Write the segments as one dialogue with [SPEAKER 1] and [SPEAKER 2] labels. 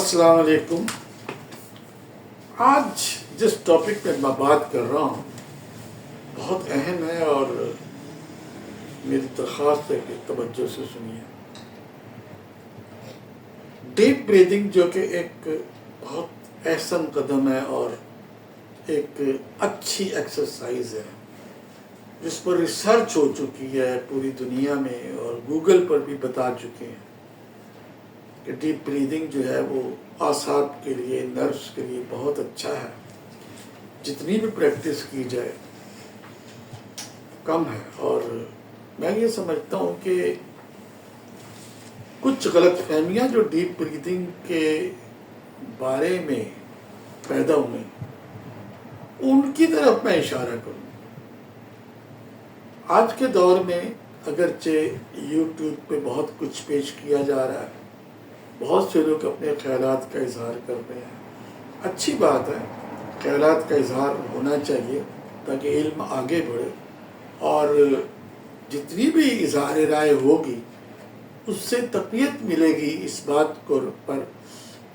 [SPEAKER 1] السلام علیکم. آج جس ٹاپک پہ میں بات کر رہا ہوں بہت اہم ہے اور میری درخواست ہے کہ توجہ سے سنیے. ڈیپ بریدنگ جو کہ ایک بہت احسن قدم ہے اور ایک اچھی ایکسرسائز ہے جس پر ریسرچ ہو چکی ہے پوری دنیا میں اور گوگل پر بھی بتا چکے ہیں کہ ڈیپ بریدنگ جو ہے وہ اعصاب کے لیے نروس کے لیے بہت اچھا ہے. جتنی بھی پریکٹس کی جائے کم ہے. اور میں یہ سمجھتا ہوں کہ کچھ غلط فہمیاں جو ڈیپ بریدنگ کے بارے میں پیدا ہوئیں ان کی طرف میں اشارہ کروں. آج کے دور میں اگرچہ یوٹیوب پہ بہت کچھ پیش کیا جا رہا ہے، بہت سے لوگ اپنے خیالات کا اظہار کر رہے ہیں. اچھی بات ہے، خیالات کا اظہار ہونا چاہیے تاکہ علم آگے بڑھے، اور جتنی بھی اظہار رائے ہوگی اس سے تقویت ملے گی اس بات پر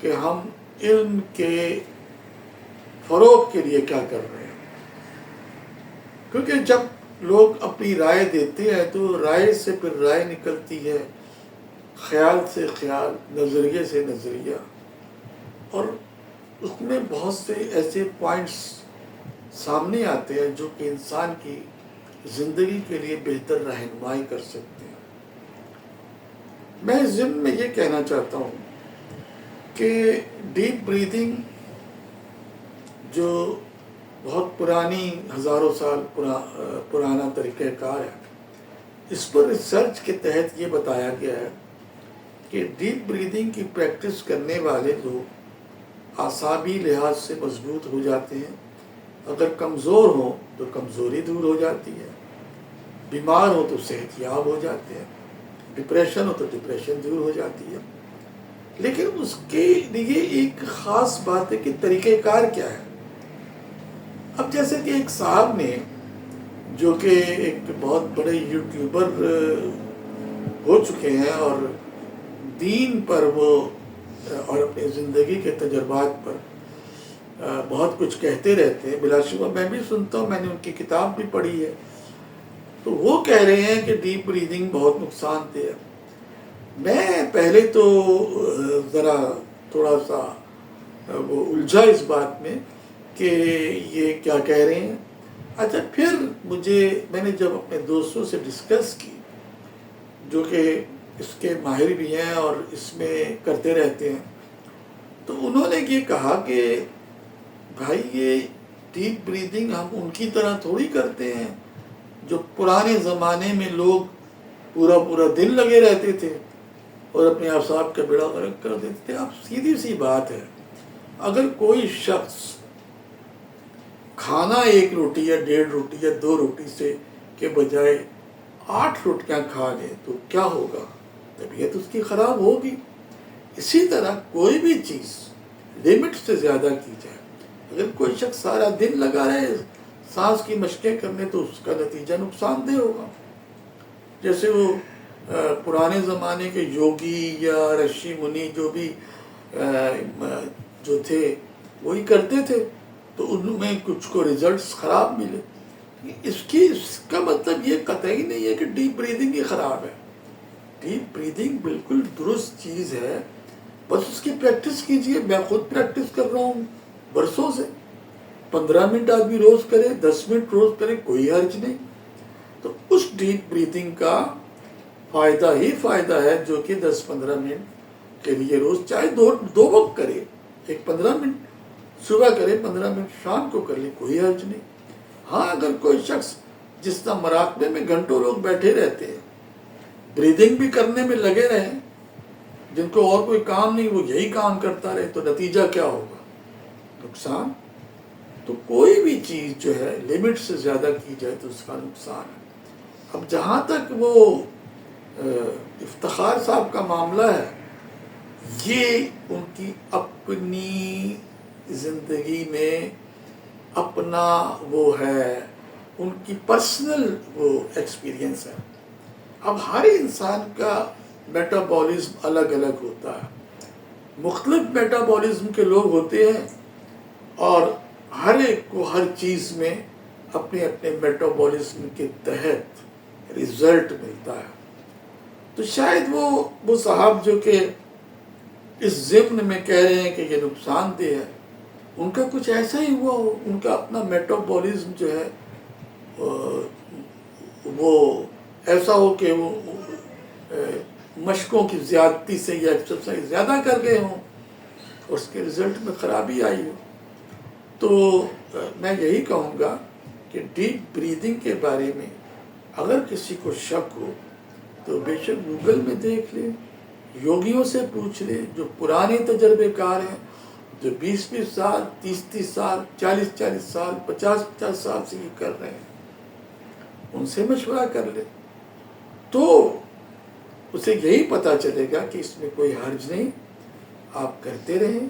[SPEAKER 1] کہ ہم علم کے فروغ کے لیے کیا کر رہے ہیں. کیونکہ جب لوگ اپنی رائے دیتے ہیں تو رائے سے پھر رائے نکلتی ہے، خیال سے خیال، نظریے سے نظریہ، اور اس میں بہت سے ایسے پوائنٹس سامنے آتے ہیں جو کہ انسان کی زندگی کے لیے بہتر رہنمائی کر سکتے ہیں. میں اس ضمن میں یہ کہنا چاہتا ہوں کہ ڈیپ بریدنگ جو بہت پرانی ہزاروں سال پرانا طریقہ کار ہے، اس پر ریسرچ کے تحت یہ بتایا گیا ہے کہ ڈیپ بریدنگ کی پریکٹس کرنے والے لوگ اعصابی لحاظ سے مضبوط ہو جاتے ہیں. اگر کمزور ہوں تو کمزوری دور ہو جاتی ہے، بیمار ہو تو صحت یاب ہو جاتے ہیں، ڈپریشن ہو تو ڈپریشن دور ہو جاتی ہے. لیکن اس کے لیے ایک خاص بات ہے کہ طریقہ کار کیا ہے. اب جیسے کہ ایک صاحب نے جو کہ ایک بہت بڑے یوٹیوبر ہو چکے ہیں اور دین پر وہ اور اپنی زندگی کے تجربات پر بہت کچھ کہتے رہتے ہیں. بلا شبہ میں بھی سنتا ہوں، میں نے ان کی کتاب بھی پڑھی ہے. تو وہ کہہ رہے ہیں کہ ڈیپ بریدنگ بہت نقصان دہ ہے. میں پہلے تو ذرا تھوڑا سا وہ الجھا اس بات میں کہ یہ کیا کہہ رہے ہیں. اچھا پھر میں نے جب اپنے دوستوں سے ڈسکس کی جو کہ اس کے ماہر بھی ہیں اور اس میں کرتے رہتے ہیں، تو انہوں نے یہ کہا کہ بھائی یہ ڈیپ بریدنگ ہم ان کی طرح تھوڑی کرتے ہیں جو پرانے زمانے میں لوگ پورا دن لگے رہتے تھے اور اپنے اعصاب کا بیڑا غرق کر دیتے تھے. اب سیدھی سی بات ہے، اگر کوئی شخص کھانا 1 روٹی یا 1.5 روٹی یا 2 روٹی سے کے بجائے 8 روٹیاں کھا لے تو کیا ہوگا؟ طبیعت اس کی خراب ہوگی. اسی طرح کوئی بھی چیز لمٹ سے زیادہ کی جائے، اگر کوئی شخص سارا دن لگا رہے سانس کی مشقیں کرنے تو اس کا نتیجہ نقصان دہ ہوگا. جیسے وہ پرانے زمانے کے یوگی یا رشی منی جو بھی جو تھے وہی کرتے تھے تو ان میں کچھ کو ریزلٹس خراب ملے. اس کا مطلب یہ قطعی نہیں ہے کہ ڈیپ بریدنگ ہی خراب ہے. ڈیپ بریدنگ بالکل درست چیز ہے، بس اس کی پریکٹس کیجئے. میں خود پریکٹس کر رہا ہوں برسوں سے. 15 منٹ آدمی روز کرے، 10 منٹ روز کرے، کوئی حرج نہیں. تو اس ڈیپ بریدنگ کا فائدہ ہی فائدہ ہے جو کہ 10-15 منٹ کے لیے روز، چاہے دو وقت کرے، ایک 15 منٹ صبح کرے، 15 منٹ شام کو کر لے، کوئی حرج نہیں. ہاں اگر کوئی شخص جس طرح مراقبے میں گھنٹوں لوگ بیٹھے رہتے ہیں، بریدنگ بھی کرنے میں لگے رہیں، جن کو اور کوئی کام نہیں وہ یہی کام کرتا رہے، تو نتیجہ کیا ہوگا؟ نقصان. تو کوئی بھی چیز جو ہے لمٹ سے زیادہ کی جائے تو اس کا نقصان ہے. اب جہاں تک وہ افتخار صاحب کا معاملہ ہے، یہ ان کی اپنی زندگی میں اپنا وہ ہے، ان کی پرسنل وہ ایکسپیرینس ہے. اب ہر انسان کا میٹابولزم الگ الگ ہوتا ہے. مختلف میٹابولزم کے لوگ ہوتے ہیں اور ہر ایک کو ہر چیز میں اپنے اپنے میٹابولزم کے تحت رزلٹ ملتا ہے. تو شاید وہ صاحب جو کہ اس ضمن میں کہہ رہے ہیں کہ یہ نقصان دہ ہے، ان کا کچھ ایسا ہی ہوا ہو، ان کا اپنا میٹابولزم جو ہے وہ ایسا ہو کہ وہ مشقوں کی زیادتی سے یا ایکسرسائز زیادہ کر گئے ہوں، اس کے رزلٹ میں خرابی آئی ہو. تو میں یہی کہوں گا کہ ڈیپ بریدنگ کے بارے میں اگر کسی کو شک ہو تو بے شک گوگل میں دیکھ لے، یوگیوں سے پوچھ لے جو پرانے تجربے کار ہیں، جو 20 سال 30 سال 40 سال 50 سال سے یہ کر رہے ہیں، ان سے مشورہ کر لے تو اسے یہی پتہ چلے گا کہ اس میں کوئی حرج نہیں. آپ کرتے رہیں،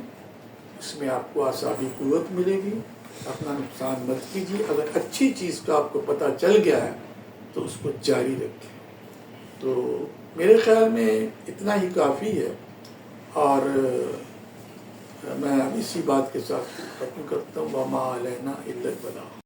[SPEAKER 1] اس میں آپ کو اعصابی قوت ملے گی. اپنا نقصان مت کیجیے. اگر اچھی چیز کا آپ کو پتہ چل گیا ہے تو اس کو جاری رکھیں. تو میرے خیال میں اتنا ہی کافی ہے، اور میں اسی بات کے ساتھ ختم کرتا ہوں. وما علینا الا البلاغ.